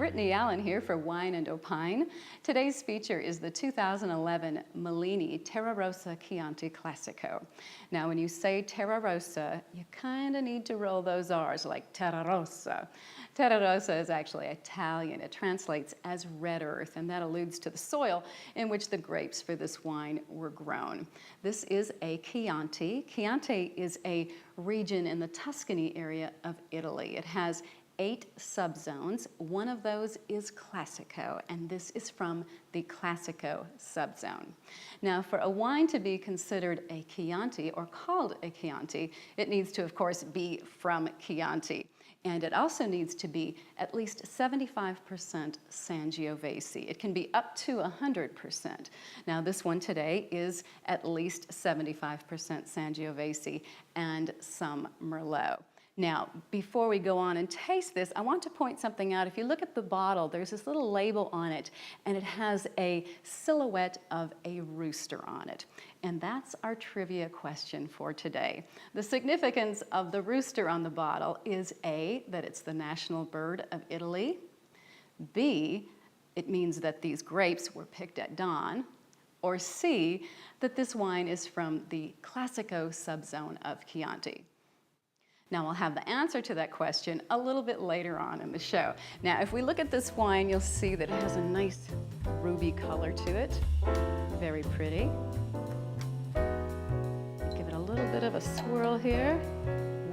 Brittany Allyn here for Wine and Opine. Today's feature is the 2011 Melini Terrarossa Chianti Classico. Now when you say Terrarossa, you kind of need to roll those R's like Terrarossa. Terrarossa is actually Italian. It translates as red earth, and that alludes to the soil in which the grapes for this wine were grown. This is a Chianti. Chianti is a region in the Tuscany area of Italy. It has 8 subzones. One of those is Classico, and this is from the Classico subzone. Now, for a wine to be considered a Chianti or called a Chianti, it needs to, of course, be from Chianti. And it also needs to be at least 75% Sangiovese. It can be up to 100%. Now, this one today is at least 75% Sangiovese and some Merlot. Now, before we go on and taste this, I want to point something out. If you look at the bottle, there's this little label on it, and it has a silhouette of a rooster on it. And that's our trivia question for today. The significance of the rooster on the bottle is A, that it's the national bird of Italy. B, it means that these grapes were picked at dawn. Or C, that this wine is from the Classico subzone of Chianti. Now, I'll have the answer to that question a little bit later on in the show. Now, if we look at this wine, you'll see that it has a nice ruby color to it. Very pretty. Give it a little bit of a swirl here.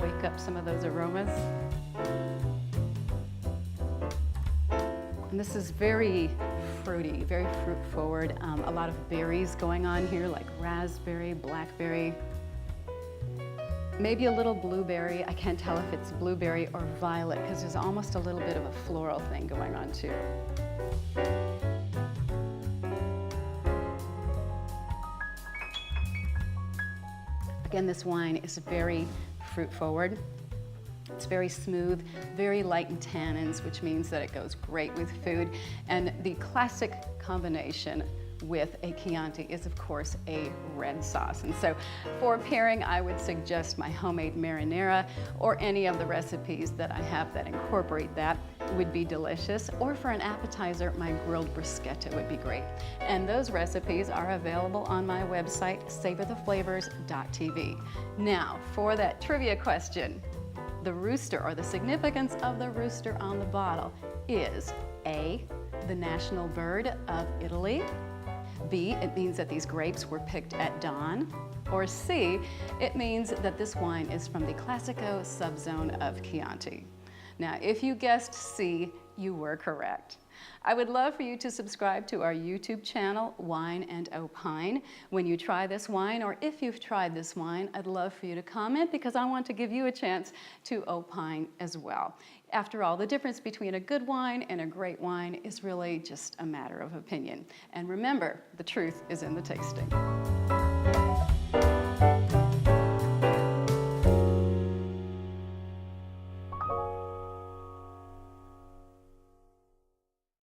Wake up some of those aromas. And this is very fruity, very fruit forward. A lot of berries going on here, like raspberry, blackberry. Maybe a little blueberry. I can't tell if it's blueberry or violet because there's almost a little bit of a floral thing going on too. Again, this wine is very fruit forward. It's very smooth, very light in tannins, which means that it goes great with food. And the classic combination with a Chianti is, of course, a red sauce. And so for pairing, I would suggest my homemade marinara, or any of the recipes that I have that incorporate that would be delicious. Or for an appetizer, my grilled bruschetta would be great. And those recipes are available on my website, savortheflavors.tv. Now, for that trivia question, the rooster, or the significance of the rooster on the bottle, is A, the national bird of Italy. B, it means that these grapes were picked at dawn. Or C, it means that this wine is from the Classico subzone of Chianti. Now, if you guessed C, you were correct. I would love for you to subscribe to our YouTube channel, Wine and Opine. When you try this wine, or if you've tried this wine, I'd love for you to comment because I want to give you a chance to opine as well. After all, the difference between a good wine and a great wine is really just a matter of opinion. And remember, the truth is in the tasting.